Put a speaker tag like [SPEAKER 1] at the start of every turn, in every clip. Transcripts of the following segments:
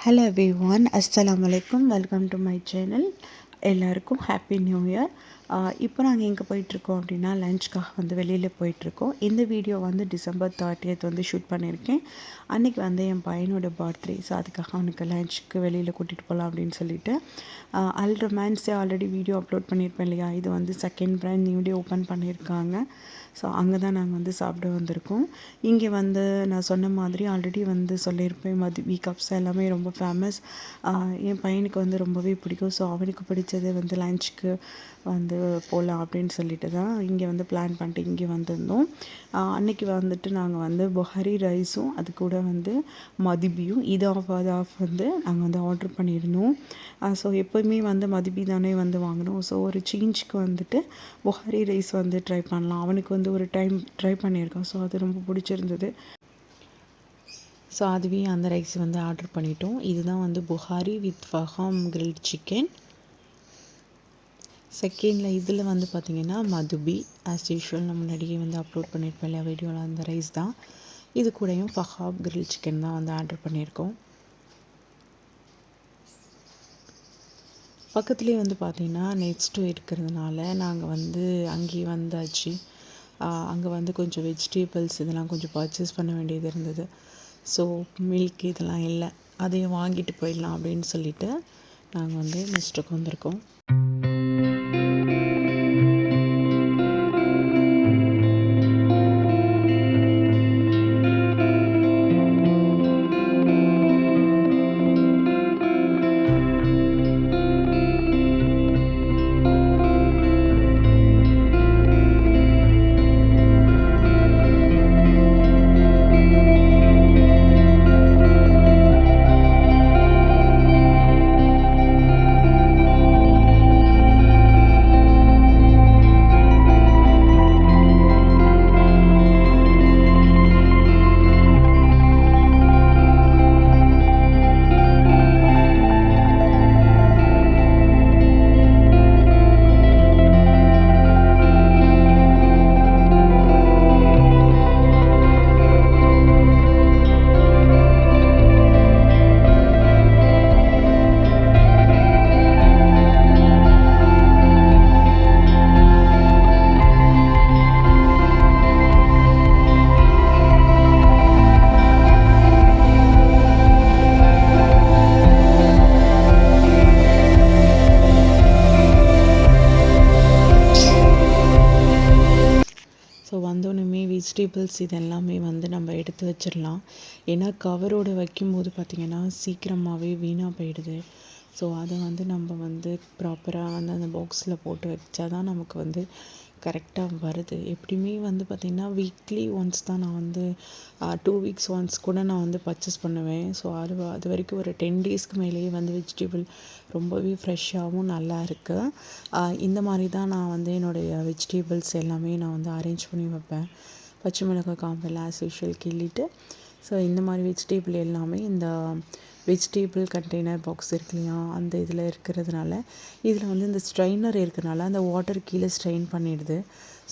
[SPEAKER 1] Hello everyone, அஸ்ஸலாமு அலைக்கும். Welcome to my channel. எல்லாருக்கும் ஹாப்பி நியூ இயர். இப்போ நாங்கள் எங்கே போயிட்டுருக்கோம் அப்படின்னா, லஞ்சுக்காக வந்து வெளியில் போயிட்டுருக்கோம். இந்த வீடியோ வந்து December 30th வந்து ஷூட் பண்ணியிருக்கேன். அன்றைக்கி வந்து என் பையனோட பர்த்டே. ஸோ அதுக்காக அவனுக்கு லஞ்சுக்கு வெளியில் கூட்டிகிட்டு போகலாம் அப்படின்னு சொல்லிட்டு அல் ரொமான்ஸே ஆல்ரெடி வீடியோ அப்லோட் பண்ணியிருப்பேன் இல்லையா. இது வந்து செகண்ட் பிராண்ட் நியூடே ஓப்பன் பண்ணியிருக்காங்க. ஸோ அங்கே தான் நாங்கள் வந்து சாப்பிட வந்திருக்கோம். இங்கே வந்து நான் சொன்ன மாதிரி ஆல்ரெடி வந்து சொல்லியிருப்பேன், வீ கப்ஸ் எல்லாமே ரொம்ப ஃபேமஸ். என் பையனுக்கு வந்து ரொம்பவே பிடிக்கும். ஸோ அவனுக்கு பிடிச்சது வந்து லஞ்சுக்கு வந்து போகலாம் அப்படின்னு சொல்லிட்டு தான் இங்கே வந்து பிளான் பண்ணிட்டு இங்கே வந்திருந்தோம். அன்றைக்கி வந்துட்டு நாங்கள் வந்து புஹாரி ரைஸும் அது கூட வந்து மதிபியும் இது ஆஃப் வந்து நாங்கள் வந்து ஆர்டர் பண்ணியிருந்தோம். ஸோ எப்போயுமே வந்து மதிபி தானே வந்து வாங்கினோம். ஸோ ஒரு சேஞ்சுக்கு வந்துட்டு புஹாரி ரைஸ் வந்து ட்ரை பண்ணலாம். அவனுக்கு வந்து ஒரு டைம் ட்ரை பண்ணியிருக்கோம். ஸோ அது ரொம்ப பிடிச்சிருந்தது. ஸோ அதுவே அந்த ரைஸ் வந்து ஆர்டர் பண்ணிட்டோம். இதுதான் வந்து புஹாரி வித் ஃபஹாம் கிரில்ட் சிக்கன். செகண்டில் இதில் வந்து பார்த்திங்கன்னா மதுபி ஆஸ் யூஷுவல் நம்ம முன்னாடியே வந்து அப்லோட் பண்ணியிருப்போம் இல்லையா வீடியோவில், அந்த ரைஸ் தான். இது கூடயும் ஃபஹாம் கிரில் சிக்கன் தான் வந்து ஆர்டர் பண்ணியிருக்கோம். பக்கத்துலேயே வந்து பார்த்திங்கன்னா நெக்ஸ்ட்டு இருக்கிறதுனால நாங்கள் வந்து அங்கேயே வந்தாச்சு. அங்கே வந்து கொஞ்சம் வெஜிடேபிள்ஸ் இதெல்லாம் கொஞ்சம் பர்ச்சேஸ் பண்ண வேண்டியது இருந்தது. ஸோ மில்க் இதெல்லாம் இல்லை, அதையும் வாங்கிட்டு போயிடலாம் அப்படின்னு சொல்லிட்டு நாங்கள் வந்து நெக்ஸ்ட்டுக்கு வந்திருக்கோம். ஸோ வந்தோடனே வெஜிடபிள்ஸ் இது எல்லாமே வந்து நம்ம எடுத்து வச்சிடலாம். ஏன்னா கவரோடு வைக்கும்போது பார்த்திங்கன்னா சீக்கிரமாகவே வீணாக போயிடுது. ஸோ அதை வந்து நம்ம வந்து ப்ராப்பராக அந்த பாக்ஸில் போட்டு வச்சா தான் நமக்கு வந்து கரெக்டாக வருது. எப்படியுமே வந்து பார்த்திங்கன்னா வீக்லி ஒன்ஸ் தான் நான் வந்து 2 வீக்ஸ் ஒன்ஸ் கூட நான் வந்து பர்ச்சேஸ் பண்ணுவேன். ஸோ அது வரைக்கும் ஒரு 10 டேஸ்க்கு மேலேயே வந்து வெஜிடபிள் ரொம்பவே ஃப்ரெஷ்ஷாகவும் நல்லா இருக்குது. இந்த மாதிரி தான் நான் வந்து என்னுடைய வெஜிடபிள்ஸ் எல்லாமே நான் வந்து அரேஞ்ச் பண்ணி வைப்பேன். பச்சை மிளகாய் காம்பெல் ஆஸ் யூஷுவல் கிள்ளிட்டு, ஸோ இந்த மாதிரி வெஜிடபிள் எல்லாமே இந்த வெஜிடபிள் கண்டெய்னர் பாக்ஸ் இருக்கு இல்லையா, அந்த இதில் இருக்கிறதுனால இதில் வந்து இந்த ஸ்ட்ரெயினர் இருக்கிறனால அந்த வாட்டர் கீழே ஸ்ட்ரெயின் பண்ணிடுது.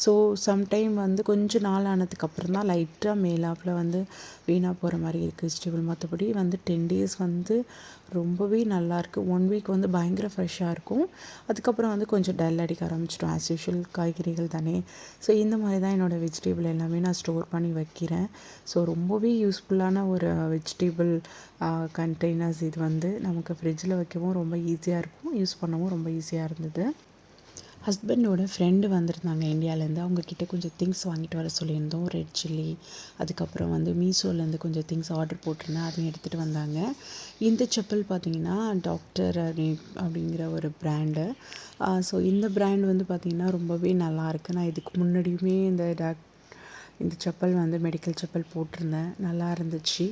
[SPEAKER 1] ஸோ சம்டைம் வந்து கொஞ்சம் நாள் ஆனதுக்கப்புறம் தான் லைட்டாக மேலாப்பில் வந்து வீணாக போகிற மாதிரி இருக்குது வெஜிடபிள். மற்றபடி வந்து 10 டேஸ் வந்து ரொம்பவே நல்லாயிருக்கு. 1 வீக் வந்து பயங்கர ஃப்ரெஷ்ஷாக இருக்கும். அதுக்கப்புறம் வந்து கொஞ்சம் டல் அடிக்க ஆரம்பிச்சிடும். ஆஸ் யூஷுவல் காய்கறிகள் தானே. ஸோ இந்த மாதிரி தான் என்னோடய வெஜிடபிள் எல்லாமே நான் ஸ்டோர் பண்ணி வைக்கிறேன். ஸோ ரொம்பவே யூஸ்ஃபுல்லான ஒரு வெஜிடபிள் கண்டெய்னர்ஸ் இது வந்து நமக்கு ஃப்ரிட்ஜில் வைக்கவும் ரொம்ப ஈஸியாக இருக்கும், யூஸ் பண்ணவும் ரொம்ப ஈஸியாக இருந்தது. ஹஸ்பண்டோட ஃப்ரெண்டு வந்திருந்தாங்க இந்தியாவிலேருந்து. அவங்கக்கிட்ட கொஞ்சம் திங்ஸ் வாங்கிட்டு வர சொல்லியிருந்தோம். ரெட் சில்லி, அதுக்கப்புறம் வந்து மீஷோலேருந்து கொஞ்சம் திங்ஸ் ஆர்டர் போட்டிருந்தேன், அதையும் எடுத்துகிட்டு வந்தாங்க. இந்த செப்பல் பார்த்திங்கன்னா டாக்டர் அப்படிங்கிற ஒரு பிராண்டு. ஸோ இந்த பிராண்ட் வந்து பார்த்திங்கன்னா ரொம்பவே நல்லாயிருக்கு. நான் இதுக்கு முன்னாடியுமே இந்த செப்பல் வந்து மெடிக்கல் செப்பல் போட்டிருந்தேன், நல்லா இருந்துச்சு.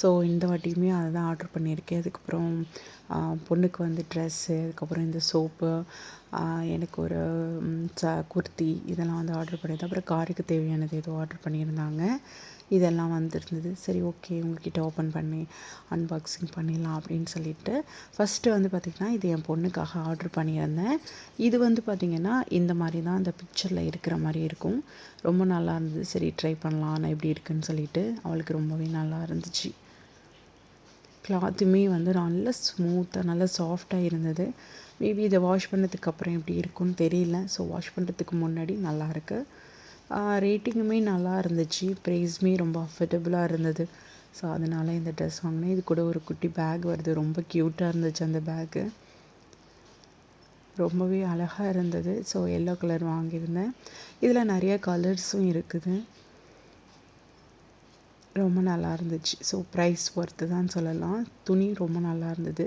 [SPEAKER 1] ஸோ இந்த வாட்டியுமே அதை தான் ஆர்டர் பண்ணியிருக்கேன். அதுக்கப்புறம் பொண்ணுக்கு வந்து ட்ரெஸ்ஸு, அதுக்கப்புறம் இந்த சோப்பு, எனக்கு ஒரு குர்த்தி இதெல்லாம் வந்து ஆர்டர் பண்ணியிருந்தேன். அப்புறம் காருக்கு தேவையானது ஏதோ ஆர்டர் பண்ணியிருந்தாங்க. இதெல்லாம் வந்துருந்தது. சரி ஓகே, உங்கள்கிட்ட ஓப்பன் பண்ணி அன்பாக்சிங் பண்ணிடலாம் அப்படின்னு சொல்லிட்டு ஃபஸ்ட்டு வந்து பார்த்திங்கன்னா இது என் பொண்ணுக்காக ஆர்டர் பண்ணியிருந்தேன். இது வந்து பார்த்திங்கன்னா இந்த மாதிரி தான் அந்த பிக்சரில் இருக்கிற மாதிரி இருக்கும். ரொம்ப நல்லா இருந்தது. சரி ட்ரை பண்ணலாம் நான் எப்படி இருக்குன்னு சொல்லிட்டு அவளுக்கு ரொம்பவே நல்லா இருந்துச்சு. கிளாத்துமே வந்து நல்ல ஸ்மூத்தாக நல்ல சாஃப்டாக இருந்தது. மேபி இதை வாஷ் பண்ணதுக்கு அப்புறம் எப்படி இருக்கும்னு தெரியல. ஸோ வாஷ் பண்ணுறதுக்கு முன்னாடி நல்லாயிருக்கு. ரேட்டிங்குமே நல்லா இருந்துச்சு. ப்ரைஸுமே ரொம்ப அஃபர்டபுளாக இருந்தது. ஸோ அதனால் இந்த ட்ரெஸ் வாங்கினேன். இது கூட ஒரு குட்டி பேக் வருது. ரொம்ப க்யூட்டாக இருந்துச்சு அந்த பேக்கு. ரொம்பவே அழகாக இருந்தது. ஸோ எல்லோ கலர் வாங்கியிருந்தேன். இதில் நிறைய கலர்ஸும் இருக்குது. ரொம்ப நல்லா இருந்துச்சு. ஸோ ப்ரைஸ் ஒர்த்து தான் சொல்லலாம். துணி ரொம்ப நல்லா இருந்தது.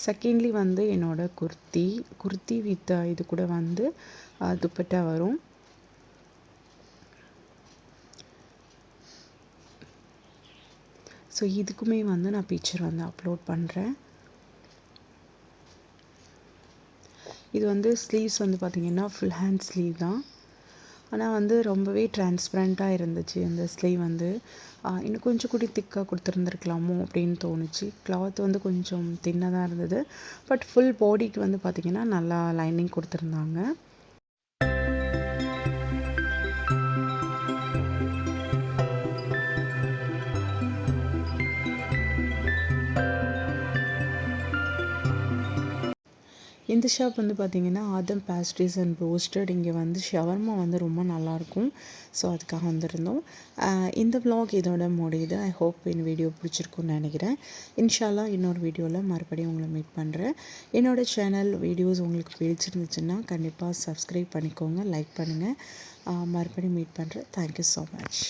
[SPEAKER 1] செகண்ட்லி வந்து என்னோடய குர்த்தி வித் இது கூட வந்து துப்பட்டா வரும். ஸோ இதுக்குமே வந்து நான் பிக்சர் வந்து அப்லோட் பண்ணுறேன். இது வந்து ஸ்லீவ்ஸ் வந்து பார்த்திங்கன்னா ஃபுல் ஹேண்ட் ஸ்லீவ் தான். ஆனால் வந்து ரொம்பவே டிரான்ஸ்பரண்ட்டாக இருந்துச்சு அந்த ஸ்லீவ் வந்து. இன்னும் கொஞ்சம் கூட திக்காக கொடுத்துருந்துருக்கலாமோ அப்படின்னு தோணுச்சு. கிளாத் வந்து கொஞ்சம் தின்னாக தான் இருந்தது. பட் ஃபுல் பாடிக்கு வந்து பார்த்திங்கன்னா நல்லா லைனிங் கொடுத்துருந்தாங்க. இந்த ஷாப் வந்து பார்த்திங்கன்னா ஆதம் பேஸ்ட்ரீஸ் அண்ட் ரோஸ்டட். இங்கே வந்து ஷவர்மா வந்து ரொம்ப நல்லாயிருக்கும். ஸோ அதுக்காக வந்திருந்தோம். இந்த vlog இதோட முடியுது. ஐ ஹோப் இந்த வீடியோ பிடிச்சிருக்குன்னு நினைக்கிறேன். இன்ஷால்லா இன்னொரு வீடியோவில் மறுபடியும் உங்களை மீட் பண்ணுறேன். என்னோடய சேனல் வீடியோஸ் உங்களுக்கு பிடிச்சிருந்துச்சுன்னா கண்டிப்பாக சப்ஸ்கிரைப் பண்ணிக்கோங்க, லைக் பண்ணுங்கள். மறுபடியும் மீட் பண்ணுறேன். Thank you so much.